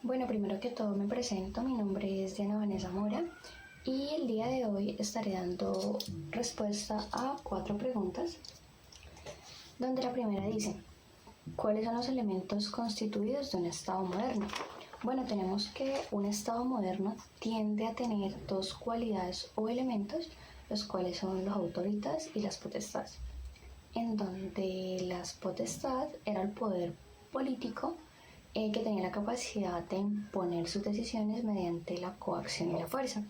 Bueno, primero que todo me presento, mi nombre es Diana Vanessa Mora y el día de hoy estaré dando respuesta a 4 preguntas, donde la primera dice, ¿cuáles son los elementos constituidos de un Estado moderno? Bueno, tenemos que un Estado moderno tiende a tener dos cualidades o elementos, los cuales son los autoritas y las potestades, en donde las potestades era el poder político que tenía la capacidad de imponer sus decisiones mediante la coacción y la fuerza.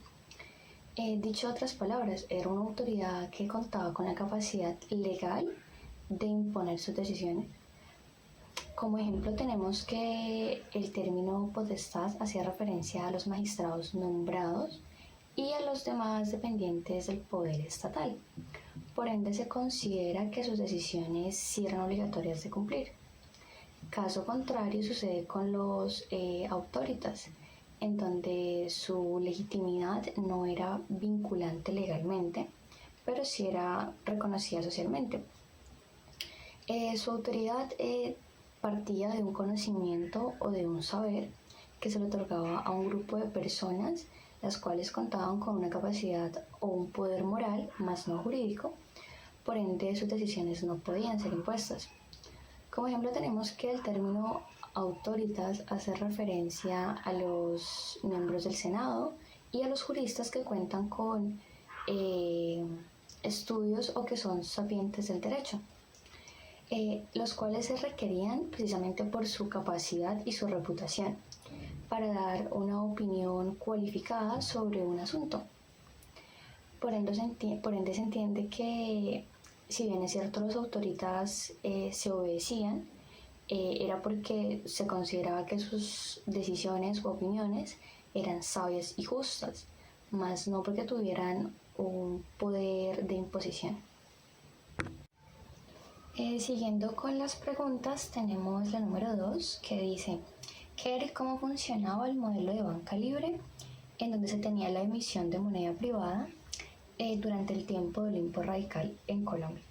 Dicho otras palabras, era una autoridad que contaba con la capacidad legal de imponer sus decisiones. Como ejemplo tenemos que el término potestad hacía referencia a los magistrados nombrados y a los demás dependientes del poder estatal. Por ende se considera que sus decisiones sí eran obligatorias de cumplir. Caso contrario sucede con los autoritas, en donde su legitimidad no era vinculante legalmente, pero sí era reconocida socialmente. Su autoridad partía de un conocimiento o de un saber que se le otorgaba a un grupo de personas, las cuales contaban con una capacidad o un poder moral, más no jurídico, por ende sus decisiones no podían ser impuestas. Como ejemplo tenemos que el término autoritas hace referencia a los miembros del Senado y a los juristas que cuentan con estudios o que son sapientes del derecho, los cuales se requerían precisamente por su capacidad y su reputación para dar una opinión cualificada sobre un asunto. Por ende se entiende que si bien es cierto los autoritas se obedecían, era porque se consideraba que sus decisiones o opiniones eran sabias y justas, más no porque tuvieran un poder de imposición. Siguiendo con las preguntas, tenemos la número 2 que dice, ¿qué era y cómo funcionaba el modelo de banca libre en donde se tenía la emisión de moneda privada durante el tiempo del Olimpo Radical en Colombia?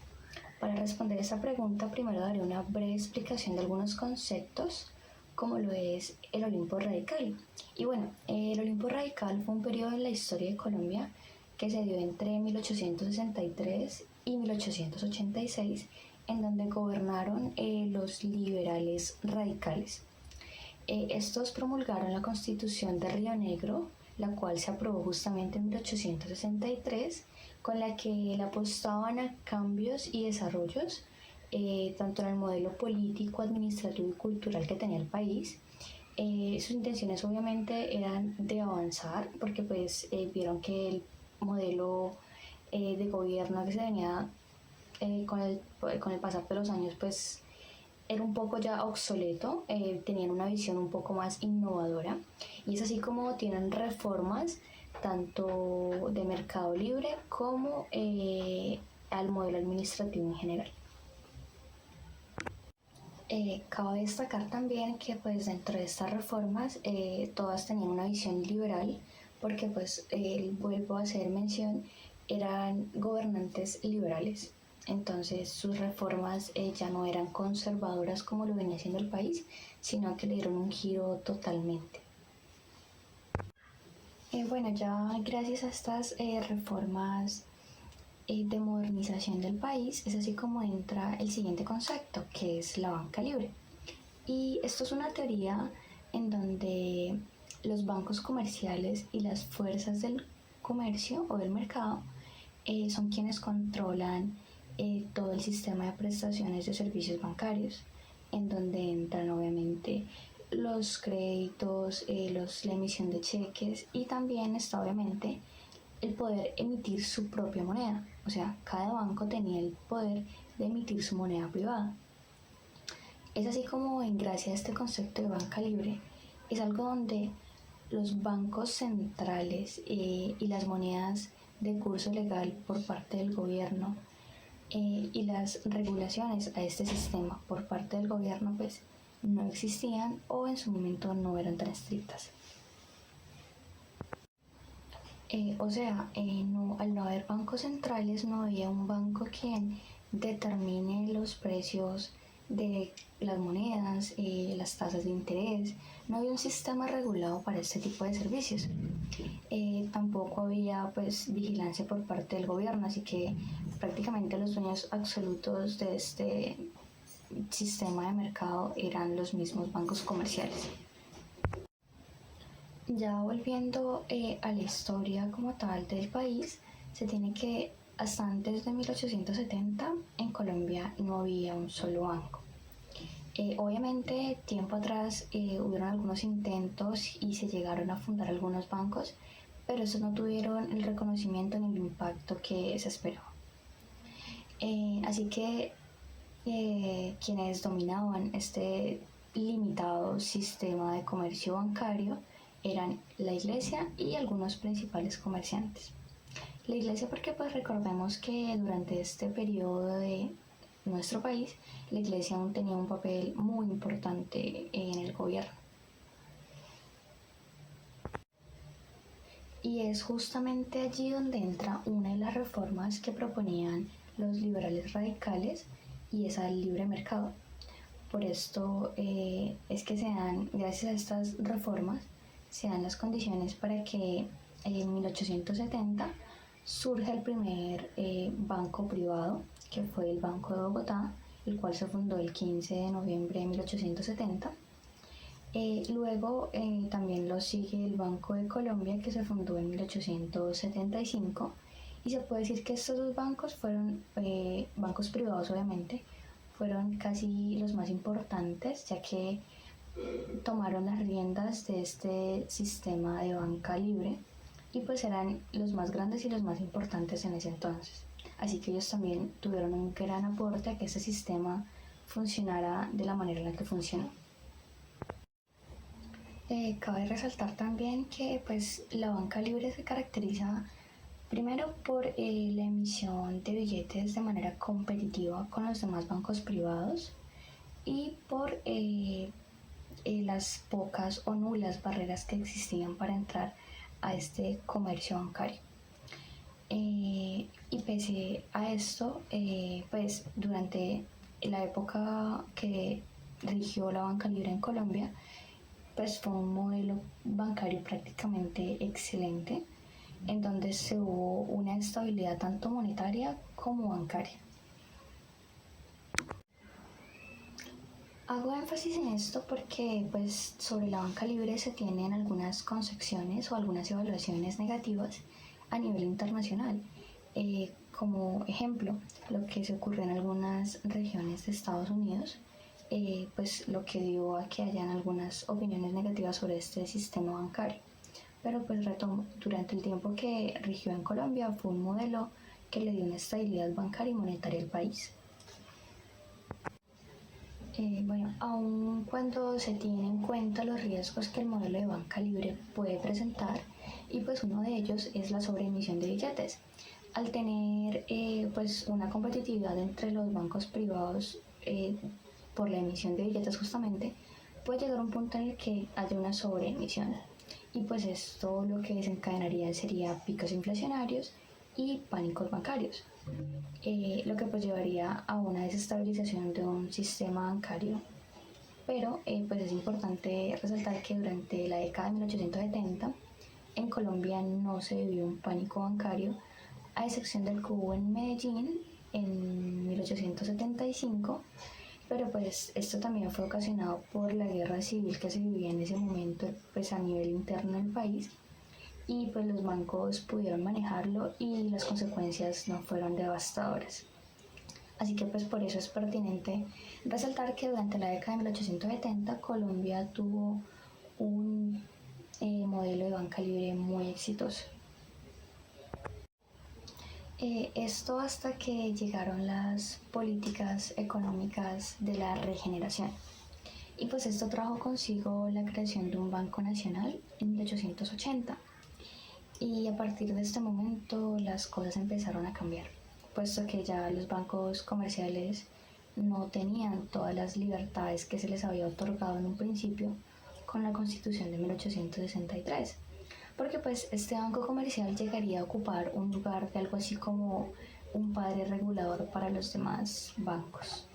Para responder esta pregunta, primero daré una breve explicación de algunos conceptos, como lo es el Olimpo Radical. Y bueno, el Olimpo Radical fue un periodo en la historia de Colombia que se dio entre 1863 y 1886, en donde gobernaron los liberales radicales. Estos promulgaron la Constitución de Río Negro, la cual se aprobó justamente en 1863, con la que le apostaban a cambios y desarrollos, tanto en el modelo político, administrativo y cultural que tenía el país. Sus intenciones obviamente eran de avanzar, porque pues vieron que el modelo de gobierno que se venía con el pasar de los años pues era un poco ya obsoleto, tenían una visión un poco más innovadora y es así como tienen reformas tanto de mercado libre como al modelo administrativo en general. Cabe destacar también que pues dentro de estas reformas todas tenían una visión liberal porque pues vuelvo a hacer mención, eran gobernantes liberales. Entonces sus reformas ya no eran conservadoras como lo venía haciendo el país, sino que le dieron un giro totalmente. Bueno, ya gracias a estas reformas de modernización del país, es así como entra el siguiente concepto, que es la banca libre. Y esto es una teoría en donde los bancos comerciales y las fuerzas del comercio o del mercado son quienes controlan todo el sistema de prestaciones de servicios bancarios, en donde entran obviamente los créditos, la emisión de cheques y también está obviamente el poder emitir su propia moneda. O sea, cada banco tenía el poder de emitir su moneda privada. Es así como en gracia a este concepto de banca libre, es algo donde los bancos centrales y las monedas de curso legal por parte del gobierno y las regulaciones a este sistema por parte del gobierno pues no existían o en su momento no eran tan estrictas. Al no haber bancos centrales no había un banco quien determine los precios de las monedas, las tasas de interés, no había un sistema regulado para este tipo de servicios. Tampoco había pues vigilancia por parte del gobierno, así que prácticamente los dueños absolutos de este sistema de mercado eran los mismos bancos comerciales. Ya volviendo a la historia como tal del país, se tiene que hasta antes de 1870 en Colombia no había un solo banco. Obviamente tiempo atrás hubieron algunos intentos y se llegaron a fundar algunos bancos, pero estos no tuvieron el reconocimiento ni el impacto que se esperaba. Así que quienes dominaban este limitado sistema de comercio bancario eran la iglesia y algunos principales comerciantes. La iglesia porque pues recordemos que durante este periodo de nuestro país la iglesia aún tenía un papel muy importante en el gobierno. Y es justamente allí donde entra una de las reformas que proponían los liberales radicales y es al libre mercado. Por esto es que se dan, gracias a estas reformas, se dan las condiciones para que en 1870 surja el primer banco privado, que fue el Banco de Bogotá, el cual se fundó el 15 de noviembre de 1870. Luego también lo sigue el Banco de Colombia, que se fundó en 1875, y se puede decir que estos dos bancos fueron bancos privados, obviamente, fueron casi los más importantes, ya que tomaron las riendas de este sistema de banca libre y pues eran los más grandes y los más importantes en ese entonces. Así que ellos también tuvieron un gran aporte a que este sistema funcionara de la manera en la que funcionó. Cabe resaltar también que pues la banca libre se caracteriza primero por la emisión de billetes de manera competitiva con los demás bancos privados y por las pocas o nulas barreras que existían para entrar a este comercio bancario. Y pese a esto, pues durante la época que rigió la banca libre en Colombia, pues fue un modelo bancario prácticamente excelente, en donde se hubo una estabilidad tanto monetaria como bancaria. Hago énfasis en esto porque pues sobre la banca libre se tienen algunas concepciones o algunas evaluaciones negativas a nivel internacional. Como ejemplo, lo que se ocurrió en algunas regiones de Estados Unidos, pues lo que dio a que hayan algunas opiniones negativas sobre este sistema bancario. Pero pues retomo, durante el tiempo que rigió en Colombia fue un modelo que le dio una estabilidad bancaria y monetaria al país. Bueno, aun cuando se tienen en cuenta los riesgos que el modelo de banca libre puede presentar, y pues uno de ellos es la sobreemisión de billetes. Al tener pues una competitividad entre los bancos privados por la emisión de billetes justamente, puede llegar a un punto en el que haya una sobreemisión. Y pues esto lo que desencadenaría sería picos inflacionarios y pánicos bancarios, lo que pues llevaría a una desestabilización de un sistema bancario. Pero pues es importante resaltar que durante la década de 1870 en Colombia no se vivió un pánico bancario, a excepción del que hubo en Medellín en 1875, pero pues esto también fue ocasionado por la guerra civil que se vivía en ese momento pues a nivel interno del país, y pues los bancos pudieron manejarlo y las consecuencias no fueron devastadoras. Así que pues por eso es pertinente resaltar que durante la década de 1870 Colombia tuvo un modelo de banca libre muy exitoso. Esto hasta que llegaron las políticas económicas de la regeneración. Y pues esto trajo consigo la creación de un Banco Nacional en 1880. Y a partir de este momento las cosas empezaron a cambiar, puesto que ya los bancos comerciales no tenían todas las libertades que se les había otorgado en un principio con la Constitución de 1863, porque pues este banco comercial llegaría a ocupar un lugar de algo así como un padre regulador para los demás bancos.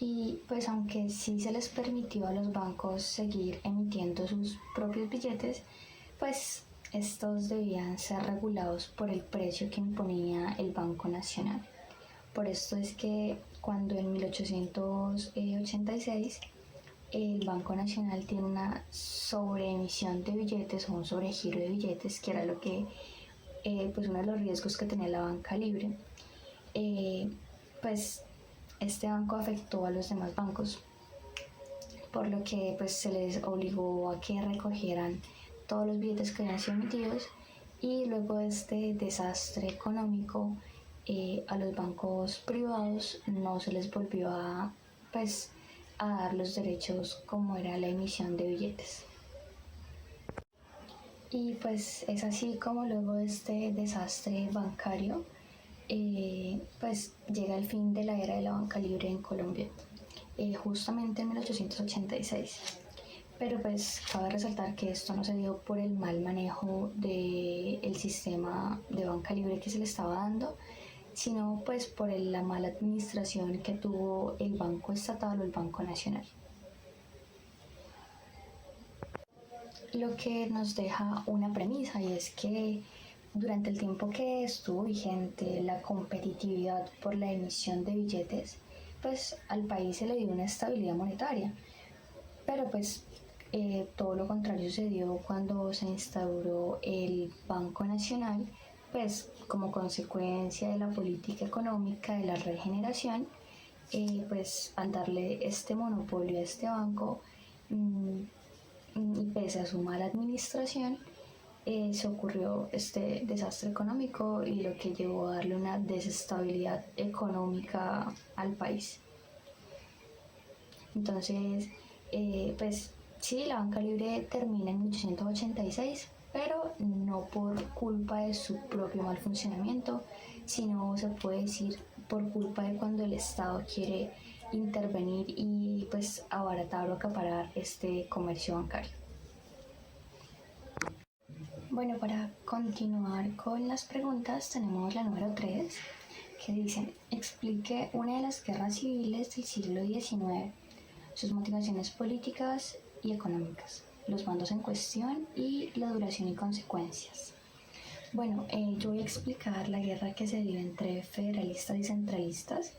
Y pues aunque sí se les permitió a los bancos seguir emitiendo sus propios billetes, pues estos debían ser regulados por el precio que imponía el Banco Nacional. Por esto es que cuando en 1886 el Banco Nacional tiene una sobreemisión de billetes o un sobregiro de billetes, que era lo que, pues uno de los riesgos que tenía la banca libre, pues este banco afectó a los demás bancos, por lo que pues se les obligó a que recogieran todos los billetes que habían sido emitidos, y luego de este desastre económico a los bancos privados no se les volvió pues, a dar los derechos como era la emisión de billetes. Y pues es así como luego de este desastre bancario pues llega el fin de la era de la banca libre en Colombia, justamente en 1886. Pero pues cabe resaltar que esto no se dio por el mal manejo del sistema de banca libre que se le estaba dando, sino pues por la mala administración que tuvo el Banco Estatal o el Banco Nacional. Lo que nos deja una premisa, y es que durante el tiempo que estuvo vigente la competitividad por la emisión de billetes, pues al país se le dio una estabilidad monetaria. Pero pues todo lo contrario sucedió cuando se instauró el Banco Nacional, pues como consecuencia de la política económica de la regeneración, pues al darle este monopolio a este banco, y pese a su mala administración, se ocurrió este desastre económico y lo que llevó a darle una desestabilidad económica al país. Entonces, pues sí, la banca libre termina en 1886, pero no por culpa de su propio mal funcionamiento, sino se puede decir por culpa de cuando el Estado quiere intervenir y pues abaratar o acaparar este comercio bancario. Bueno, para continuar con las preguntas tenemos la número 3, que dice: explique una de las guerras civiles del siglo XIX, sus motivaciones políticas y económicas, los bandos en cuestión y la duración y consecuencias. Bueno, yo voy a explicar la guerra que se dio entre federalistas y centralistas,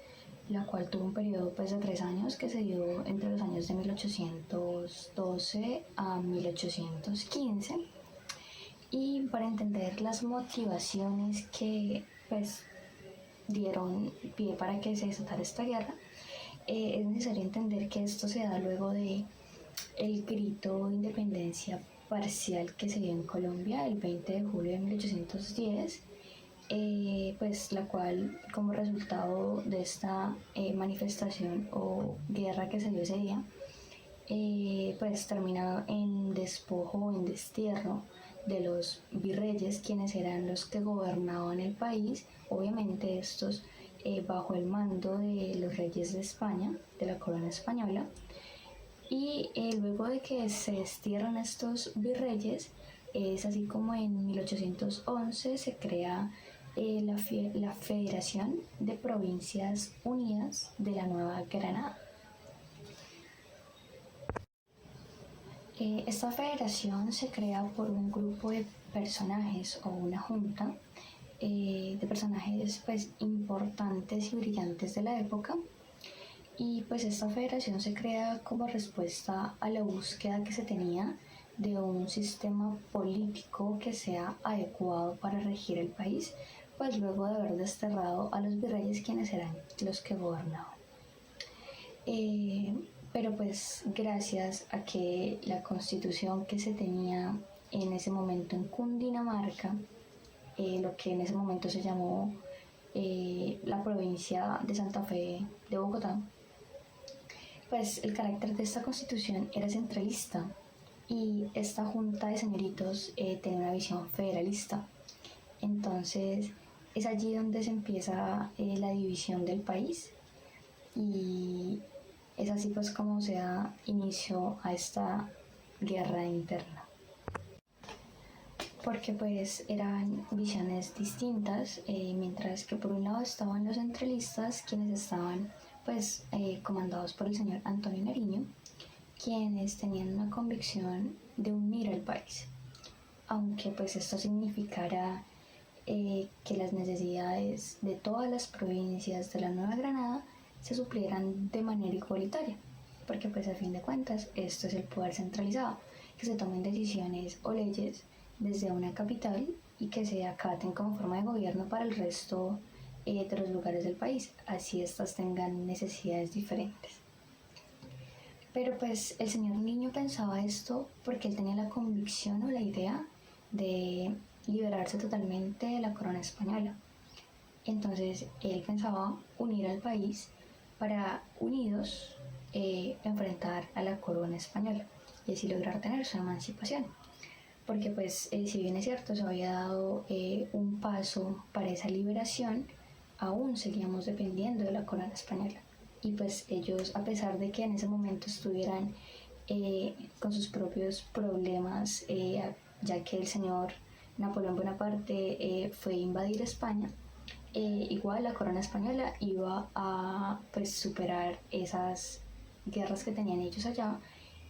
la cual tuvo un periodo pues, de 3 años que se dio entre los años de 1812 a 1815. Y para entender las motivaciones que pues, dieron pie para que se desatara esta guerra, es necesario entender que esto se da luego de el grito de independencia parcial que se dio en Colombia el 20 de julio de 1810, pues la cual como resultado de esta manifestación o guerra que se dio ese día, pues termina en despojo o en destierro de los virreyes, quienes eran los que gobernaban el país, obviamente estos bajo el mando de los reyes de España, de la corona española. Y luego de que se destierran estos virreyes, es así como en 1811 se crea la Federación de Provincias Unidas de la Nueva Granada. Esta federación se crea por un grupo de personajes o una junta de personajes pues, importantes y brillantes de la época, y pues esta federación se crea como respuesta a la búsqueda que se tenía de un sistema político que sea adecuado para regir el país, pues luego de haber desterrado a los virreyes, quienes eran los que gobernaban. Pero pues gracias a que la constitución que se tenía en ese momento en Cundinamarca, lo que en ese momento se llamó la provincia de Santa Fe de Bogotá, pues el carácter de esta constitución era centralista y esta junta de señoritos tenía una visión federalista. Entonces es allí donde se empieza la división del país, y es así pues como se da inicio a esta guerra interna, porque pues eran visiones distintas, mientras que por un lado estaban los centralistas, quienes estaban pues comandados por el señor Antonio Nariño, quienes tenían una convicción de unir al país, aunque pues esto significara que las necesidades de todas las provincias de la Nueva Granada se suplieran de manera igualitaria, porque pues a fin de cuentas esto es el poder centralizado, que se tomen decisiones o leyes desde una capital y que se acaten como forma de gobierno para el resto de los lugares del país, así estas tengan necesidades diferentes. Pero pues el señor Niño pensaba esto porque él tenía la convicción o la idea de liberarse totalmente de la corona española. Entonces él pensaba unir al país para, unidos, enfrentar a la corona española y así lograr tener su emancipación. Porque pues si bien es cierto, se había dado un paso para esa liberación, aún seguíamos dependiendo de la corona española. Y pues ellos, a pesar de que en ese momento estuvieran con sus propios problemas, ya que el señor Napoleón Bonaparte fue a invadir España, igual la corona española iba a pues superar esas guerras que tenían ellos allá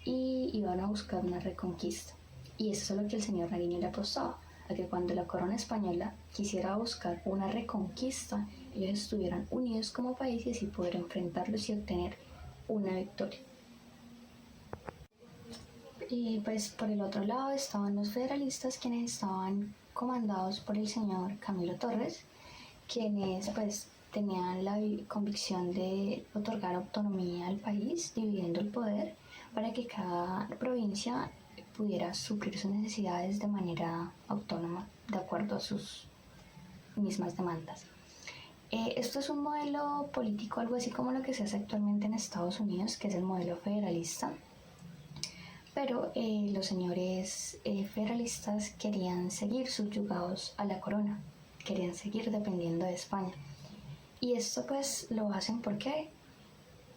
y iban a buscar una reconquista. Y eso es lo que el señor Nariño le apostaba, a que cuando la corona española quisiera buscar una reconquista, ellos estuvieran unidos como país y así poder enfrentarlos y obtener una victoria. Y pues por el otro lado estaban los federalistas, quienes estaban comandados por el señor Camilo Torres, quienes pues tenían la convicción de otorgar autonomía al país, dividiendo el poder para que cada provincia pudiera suplir sus necesidades de manera autónoma, de acuerdo a sus mismas demandas. Esto es un modelo político, algo así como lo que se hace actualmente en Estados Unidos, que es el modelo federalista. Pero los señores federalistas querían seguir subyugados a la corona, querían seguir dependiendo de España. Y esto pues lo hacen porque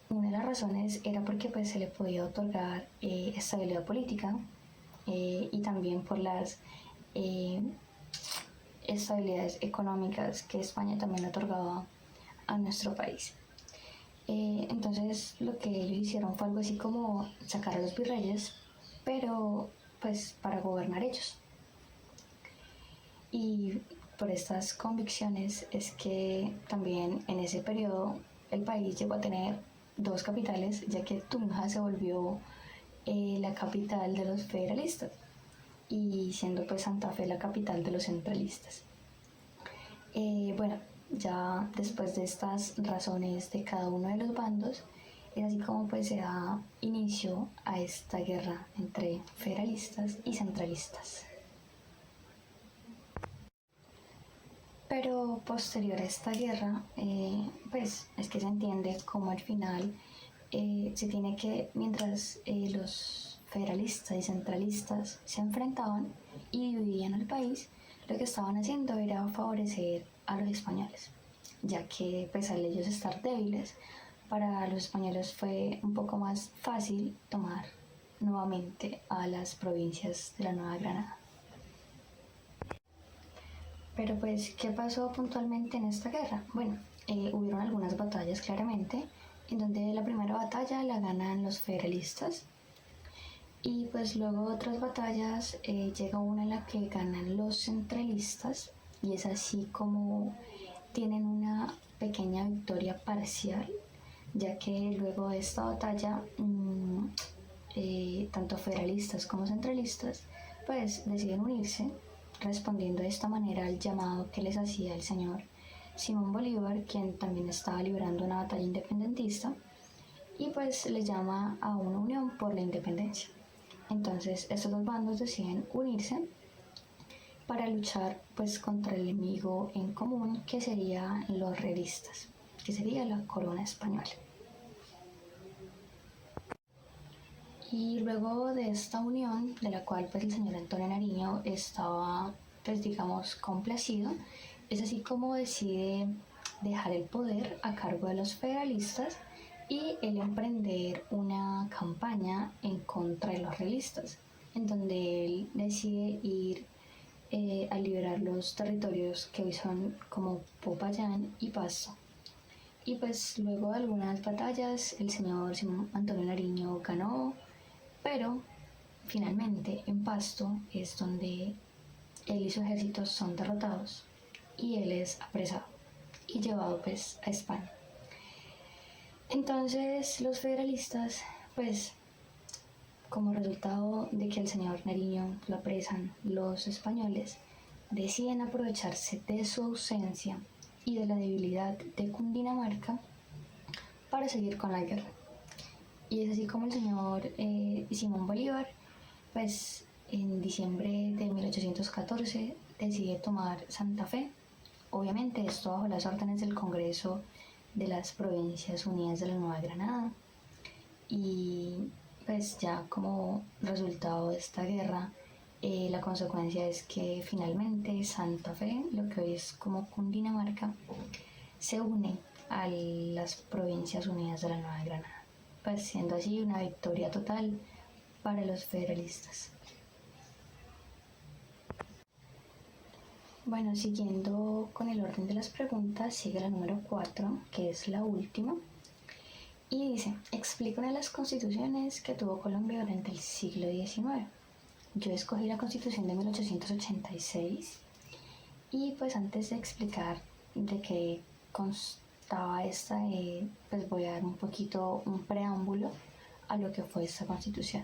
una de las razones era porque pues se le podía otorgar estabilidad política y también por las estabilidades económicas que España también otorgaba a nuestro país. Entonces lo que ellos hicieron fue algo así como sacar a los virreyes, pero pues para gobernar ellos. Y por estas convicciones es que también en ese periodo el país llegó a tener dos capitales, ya que Tunja se volvió la capital de los federalistas y siendo pues Santa Fe la capital de los centralistas. Bueno, ya después de estas razones de cada uno de los bandos, es así como pues se da inicio a esta guerra entre federalistas y centralistas. Pero posterior a esta guerra, pues es que se entiende como al final se tiene que, mientras los federalistas y centralistas se enfrentaban y dividían el país, lo que estaban haciendo era favorecer a los españoles, ya que pues al ellos estar débiles, para los españoles fue un poco más fácil tomar nuevamente a las provincias de la Nueva Granada. Pero pues, ¿qué pasó puntualmente en esta guerra? Bueno, hubieron algunas batallas claramente, en donde la primera batalla la ganan los federalistas y pues luego otras batallas llega una en la que ganan los centralistas y es así como tienen una pequeña victoria parcial, ya que luego de esta batalla tanto federalistas como centralistas pues deciden unirse, respondiendo de esta manera al llamado que les hacía el señor Simón Bolívar, quien también estaba librando una batalla independentista, y pues les llama a una unión por la independencia. Entonces estos dos bandos deciden unirse para luchar pues contra el enemigo en común, que serían los realistas, que sería la corona española. Y luego de esta unión, de la cual pues el señor Antonio Nariño estaba pues digamos complacido, es así como decide dejar el poder a cargo de los federalistas y él emprender una campaña en contra de los realistas, en donde él decide ir a liberar los territorios que hoy son como Popayán y Pasto. Y pues luego de algunas batallas el señor Simón Antonio Nariño ganó, pero finalmente en Pasto es donde él y su ejército son derrotados y él es apresado y llevado pues a España. Entonces los federalistas pues como resultado de que el señor Nariño lo apresan los españoles, deciden aprovecharse de su ausencia y de la debilidad de Cundinamarca para seguir con la guerra. Y es así como el señor Simón Bolívar, pues en diciembre de 1814 decide tomar Santa Fe. Obviamente esto bajo las órdenes del Congreso de las Provincias Unidas de la Nueva Granada. Y pues ya como resultado de esta guerra, la consecuencia es que finalmente Santa Fe, lo que hoy es como Cundinamarca, se une a las Provincias Unidas de la Nueva Granada, pues siendo así una victoria total para los federalistas. Bueno, siguiendo con el orden de las preguntas, sigue la número 4, que es la última. Y dice, explica una de las constituciones que tuvo Colombia durante el siglo XIX. Yo escogí la constitución de 1886 y pues antes de explicar de qué constaba esta, pues voy a dar un poquito un preámbulo a lo que fue esta constitución.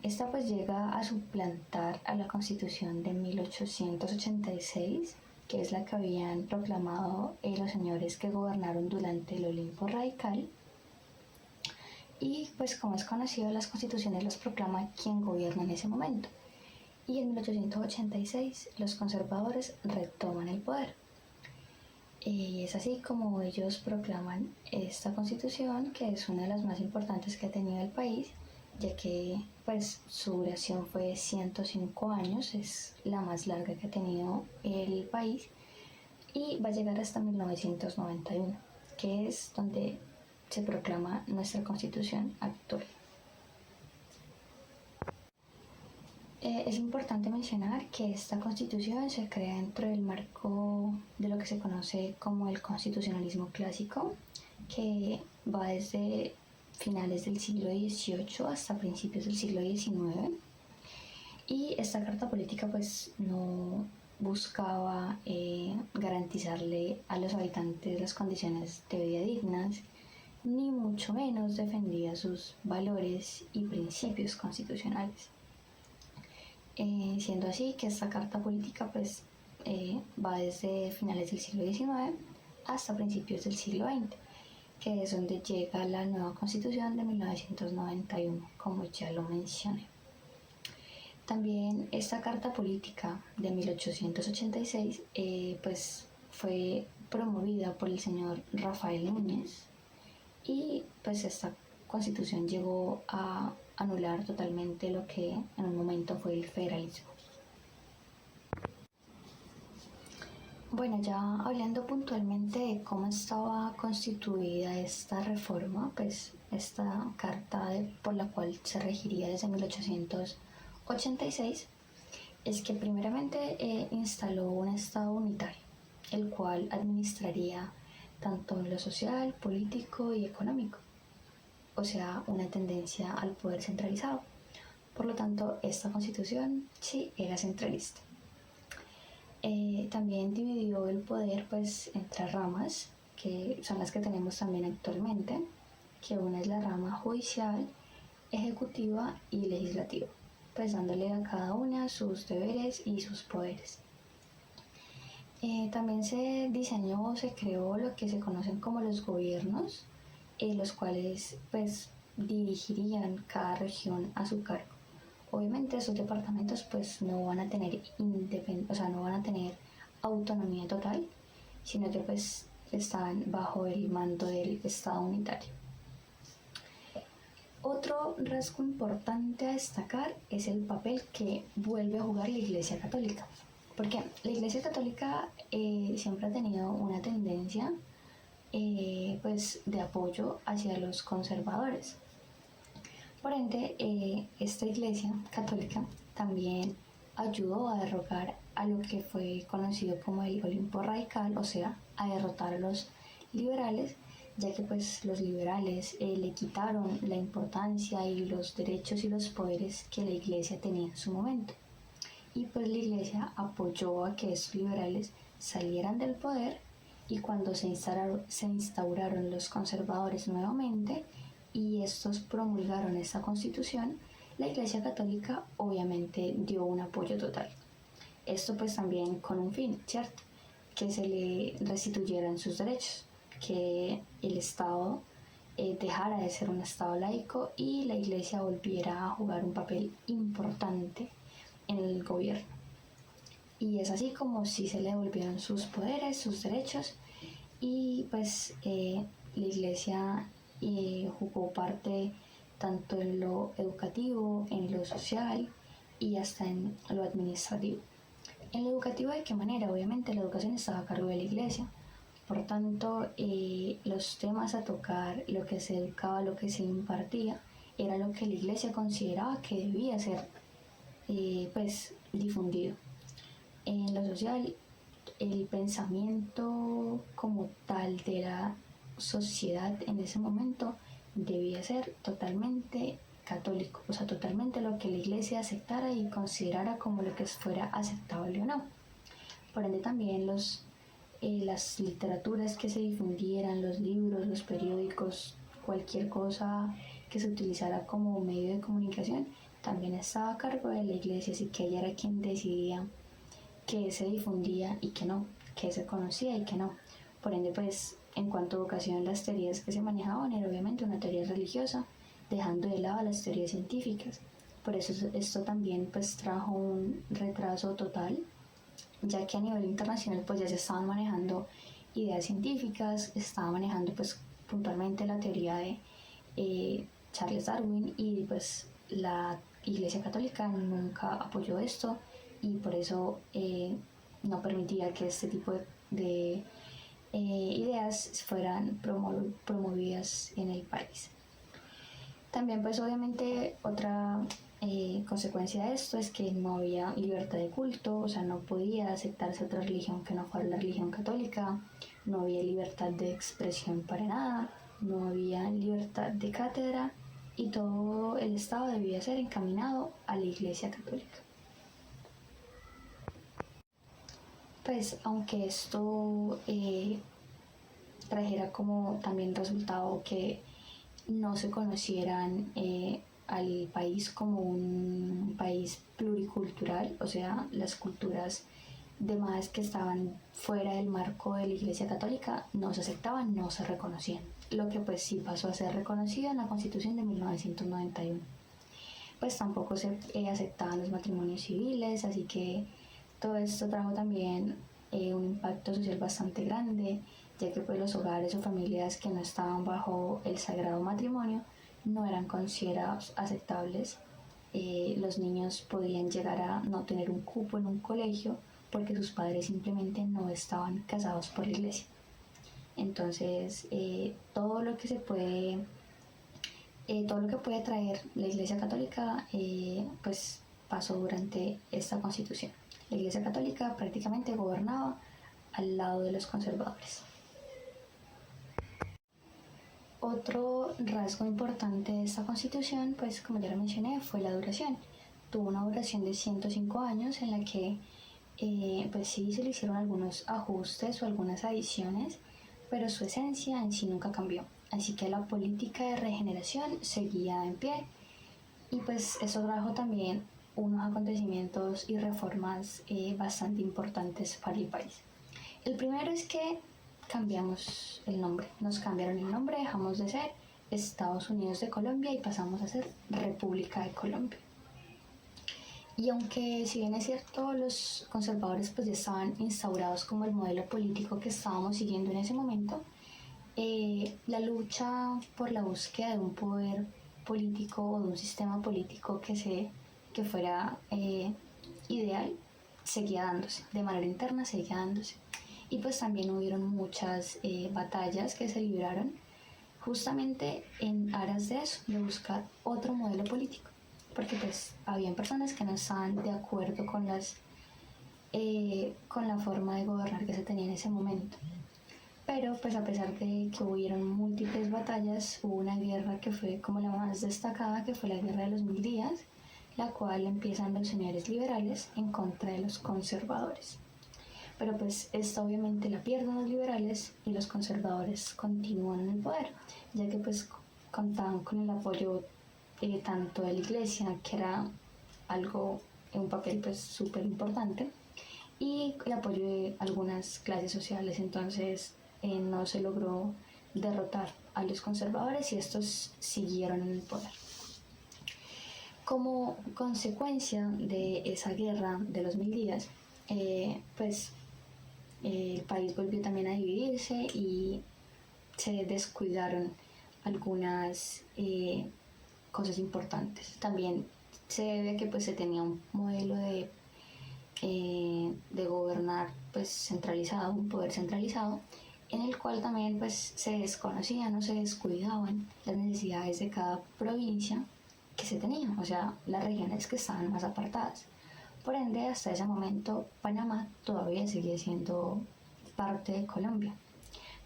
Esta pues llega a suplantar a la constitución de 1886, que es la que habían proclamado los señores que gobernaron durante el Olimpo Radical. Y pues como es conocido, las constituciones las proclama quien gobierna en ese momento. Y en 1886 los conservadores retoman el poder. Y es así como ellos proclaman esta constitución, que es una de las más importantes que ha tenido el país, ya que pues su duración fue 105 años, es la más larga que ha tenido el país, y va a llegar hasta 1991, que es donde se proclama nuestra constitución actual. Es importante mencionar que esta constitución se crea dentro del marco de lo que se conoce como el constitucionalismo clásico, que va desde finales del siglo XVIII hasta principios del siglo XIX. Y esta carta política pues no buscaba garantizarle a los habitantes las condiciones de vida dignas, ni mucho menos defendía sus valores y principios constitucionales. Siendo así que esta carta política pues va desde finales del siglo XIX hasta principios del siglo XX, que es donde llega la nueva constitución de 1991, como ya lo mencioné. También esta carta política de 1886 pues fue promovida por el señor Rafael Núñez, y pues esta constitución llegó a anular totalmente lo que en un momento fue el federalismo. Bueno, ya hablando puntualmente de cómo estaba constituida esta reforma, pues esta carta por la cual se regiría desde 1886, es que primeramente instaló un Estado unitario, el cual administraría tanto en lo social, político y económico, o sea, una tendencia al poder centralizado. Por lo tanto, esta constitución sí era centralista. También dividió el poder pues entre ramas, que son las que tenemos también actualmente, que una es la rama judicial, ejecutiva y legislativa, pues dándole a cada una sus deberes y sus poderes. También se diseñó o se creó lo que se conocen como los gobiernos, los cuales pues dirigirían cada región a su cargo. Obviamente esos departamentos pues no van a tener no van a tener autonomía total, sino que pues están bajo el mando del Estado unitario. Otro rasgo importante a destacar es el papel que vuelve a jugar la Iglesia Católica, porque la Iglesia Católica siempre ha tenido una tendencia pues de apoyo hacia los conservadores. Por ende, esta Iglesia Católica también ayudó a derrocar a lo que fue conocido como el Olimpo Radical, o sea, a derrotar a los liberales, ya que pues los liberales le quitaron la importancia y los derechos y los poderes que la iglesia tenía en su momento. Y pues la iglesia apoyó a que estos liberales salieran del poder, y cuando se instauraron los conservadores nuevamente y estos promulgaron esta constitución, la iglesia católica obviamente dio un apoyo total. Esto pues también con un fin, ¿cierto? Que se le restituyeran sus derechos, que el Estado dejara de ser un Estado laico y la iglesia volviera a jugar un papel importante en el gobierno. Y es así como si se le devolvieron sus poderes, sus derechos, y pues la iglesia jugó parte tanto en lo educativo, en lo social y hasta en lo administrativo. En lo educativo, ¿de qué manera? Obviamente la educación estaba a cargo de la iglesia, por tanto los temas a tocar, lo que se educaba, lo que se impartía, era lo que la iglesia consideraba que debía ser pues difundido. En lo social, el pensamiento como tal de la sociedad en ese momento debía ser totalmente católico, o sea, totalmente lo que la iglesia aceptara y considerara como lo que fuera aceptable o no. Por ende también las literaturas que se difundieran, los libros, los periódicos, cualquier cosa que se utilizara como medio de comunicación, también estaba a cargo de la iglesia, así que ella era quien decidía qué se difundía y qué no, qué se conocía y qué no. Por ende, pues, en cuanto a educación, las teorías que se manejaban era obviamente una teoría religiosa, dejando de lado las teorías científicas. Por eso esto también pues trajo un retraso total, ya que a nivel internacional pues ya se estaban manejando ideas científicas, estaba manejando pues puntualmente la teoría de Charles Darwin, y pues la Iglesia Católica nunca apoyó esto, y por eso no permitía que este tipo de ideas fueran promovidas en el país. También pues obviamente otra consecuencia de esto es que no había libertad de culto, o sea, no podía aceptarse otra religión que no fuera la religión católica, no había libertad de expresión para nada, no había libertad de cátedra, y todo el Estado debía ser encaminado a la Iglesia Católica. Pues aunque esto trajera como también resultado que no se conocieran al país como un país pluricultural, o sea, las culturas demás que estaban fuera del marco de la Iglesia Católica no se aceptaban, no se reconocían, lo que pues sí pasó a ser reconocido en la Constitución de 1991. Pues tampoco se aceptaban los matrimonios civiles, así que todo esto trajo también un impacto social bastante grande, ya que pues los hogares o familias que no estaban bajo el sagrado matrimonio no eran considerados aceptables. Los niños podían llegar a no tener un cupo en un colegio porque sus padres simplemente no estaban casados por la iglesia. Entonces todo lo que puede traer la Iglesia Católica pues pasó durante esta constitución. La Iglesia Católica prácticamente gobernaba al lado de los conservadores. Otro rasgo importante de esta constitución, pues como ya lo mencioné, fue la duración. Tuvo una duración de 105 años en la que pues sí se le hicieron algunos ajustes o algunas adiciones, pero su esencia en sí nunca cambió. Así que la política de regeneración seguía en pie, y pues eso trajo también unos acontecimientos y reformas bastante importantes para el país. El primero es que cambiamos el nombre, nos cambiaron el nombre, dejamos de ser Estados Unidos de Colombia y pasamos a ser República de Colombia. Y aunque si bien es cierto los conservadores pues ya estaban instaurados como el modelo político que estábamos siguiendo en ese momento, la lucha por la búsqueda de un poder político o de un sistema político que fuera ideal seguía dándose, de manera interna seguía dándose. Y pues también hubieron muchas batallas que se libraron justamente en aras de eso, de buscar otro modelo político, porque pues habían personas que no estaban de acuerdo con la forma de gobernar que se tenía en ese momento. Pero pues a pesar de que hubieron múltiples batallas, hubo una guerra que fue como la más destacada, que fue la Guerra de los Mil Días, la cual empiezan los señores liberales en contra de los conservadores. Pero pues esta obviamente la pierden los liberales y los conservadores continúan en el poder, ya que pues contaban con el apoyo tanto de la iglesia, que era algo, un papel pues súper importante, y el apoyo de algunas clases sociales. Entonces no se logró derrotar a los conservadores y estos siguieron en el poder. Como consecuencia de esa guerra de los 1000 días, pues el país volvió también a dividirse y se descuidaron algunas cosas importantes. También se debe a que pues se tenía un modelo de gobernar pues centralizado, un poder centralizado, en el cual también pues se desconocían o se descuidaban las necesidades de cada provincia que se tenía, o sea, las regiones que estaban más apartadas. Por ende, hasta ese momento Panamá todavía seguía siendo parte de Colombia.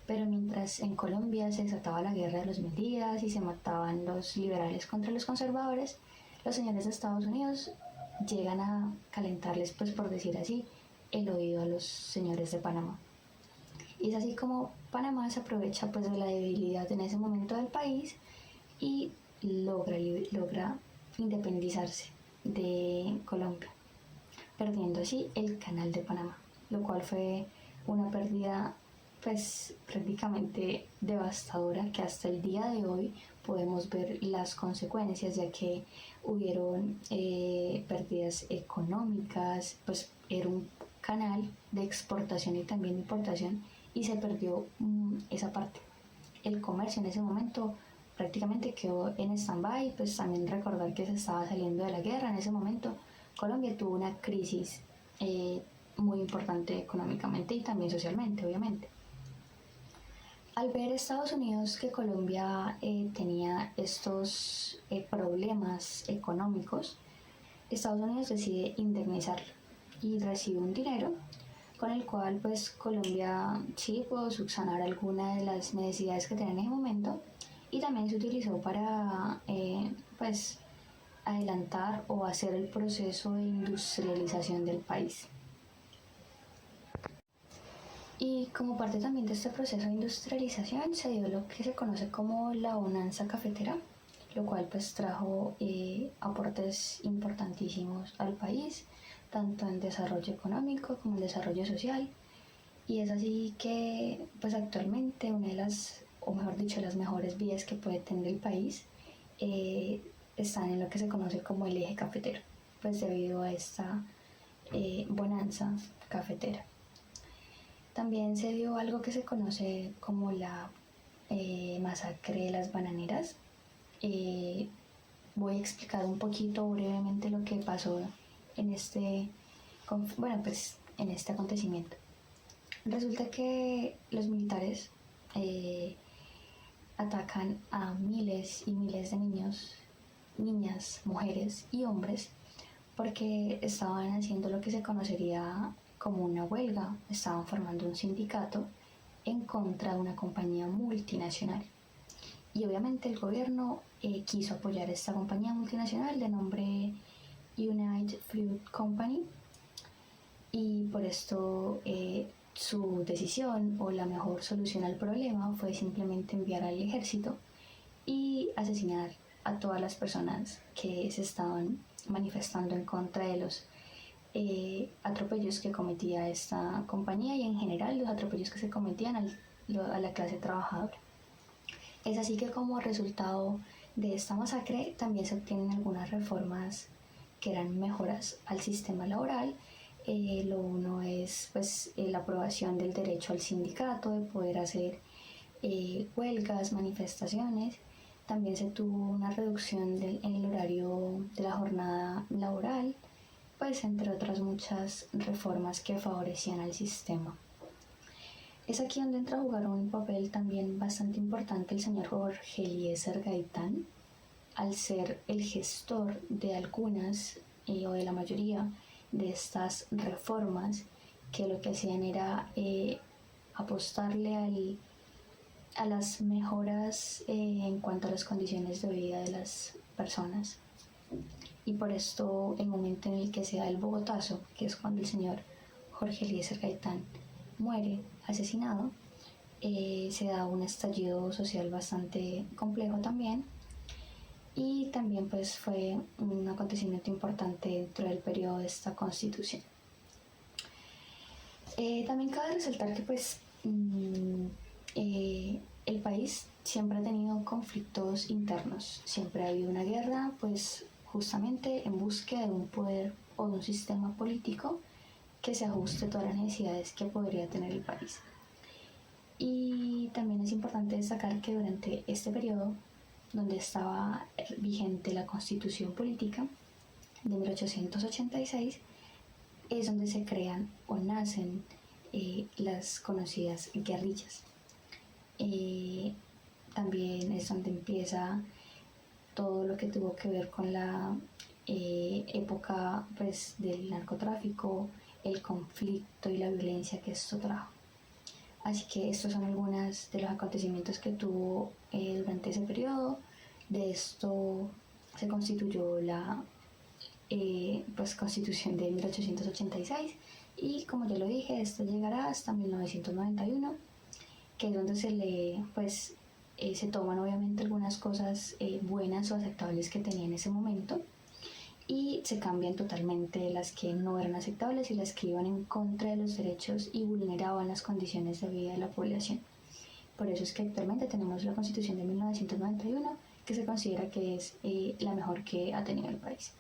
Pero mientras en Colombia se desataba la guerra de los 1000 días y se mataban los liberales contra los conservadores, los señores de Estados Unidos llegan a calentarles, pues por decir así, el oído a los señores de Panamá. Y es así como Panamá se aprovecha pues de la debilidad en ese momento del país y logra independizarse de Colombia, perdiendo así el canal de Panamá, lo cual fue una pérdida pues prácticamente devastadora, que hasta el día de hoy podemos ver las consecuencias, ya que hubieron pérdidas económicas, pues era un canal de exportación y también de importación y se perdió esa parte. El comercio en ese momento prácticamente quedó en stand-by, pues también recordar que se estaba saliendo de la guerra en ese momento. Colombia tuvo una crisis muy importante económicamente y también socialmente, obviamente. Al ver Estados Unidos que Colombia tenía estos problemas económicos, Estados Unidos decide indemnizarlo y recibe un dinero con el cual pues Colombia sí pudo subsanar algunas de las necesidades que tenía en ese momento, y también se utilizó para pues adelantar o hacer el proceso de industrialización del país. Y como parte también de este proceso de industrialización se dio lo que se conoce como la bonanza cafetera, lo cual pues trajo aportes importantísimos al país, tanto en desarrollo económico como en desarrollo social. Y es así que pues actualmente una de las, o mejor dicho, las mejores vías que puede tener el país están en lo que se conoce como el eje cafetero, pues debido a esta bonanza cafetera. También se dio algo que se conoce como la masacre de las bananeras. Voy a explicar un poquito brevemente lo que pasó en este acontecimiento. Resulta que los militares atacan a miles y miles de niños, niñas, mujeres y hombres porque estaban haciendo lo que se conocería como una huelga, estaban formando un sindicato en contra de una compañía multinacional. Y obviamente el gobierno quiso apoyar a esta compañía multinacional de nombre United Fruit Company, y por esto su decisión o la mejor solución al problema fue simplemente enviar al ejército y asesinar a todas las personas que se estaban manifestando en contra de los atropellos que cometía esta compañía y en general los atropellos que se cometían a la clase trabajadora. Es así que como resultado de esta masacre también se obtienen algunas reformas que eran mejoras al sistema laboral. Lo uno es pues la aprobación del derecho al sindicato, de poder hacer huelgas, manifestaciones. También se tuvo una reducción en el horario de la jornada laboral, pues entre otras muchas reformas que favorecían al sistema. Es aquí donde entra a jugar un papel también bastante importante el señor Jorge Eliezer Gaitán, al ser el gestor de algunas o de la mayoría de estas reformas, que lo que hacían era apostarle a las mejoras en cuanto a las condiciones de vida de las personas. Y por esto, el momento en el que se da el Bogotazo, que es cuando el señor Jorge Eliezer Gaitán muere asesinado, se da un estallido social bastante complejo también, y también pues fue un acontecimiento importante dentro del periodo de esta constitución. También cabe resaltar que pues el país siempre ha tenido conflictos internos, siempre ha habido una guerra, pues justamente en búsqueda de un poder o de un sistema político que se ajuste a todas las necesidades que podría tener el país. Y también es importante destacar que durante este periodo, donde estaba vigente la Constitución Política de 1886, es donde se crean o nacen las conocidas guerrillas. También es donde empieza todo lo que tuvo que ver con la época pues, del narcotráfico, el conflicto y la violencia que esto trajo. Así que estos son algunos de los acontecimientos que tuvo durante ese periodo. De esto se constituyó la Constitución de 1886, y como ya lo dije, esto llegará hasta 1991, que es donde se toman obviamente algunas cosas buenas o aceptables que tenía en ese momento, y se cambian totalmente las que no eran aceptables y las que iban en contra de los derechos y vulneraban las condiciones de vida de la población. Por eso es que actualmente tenemos la Constitución de 1991, que se considera que es la mejor que ha tenido el país.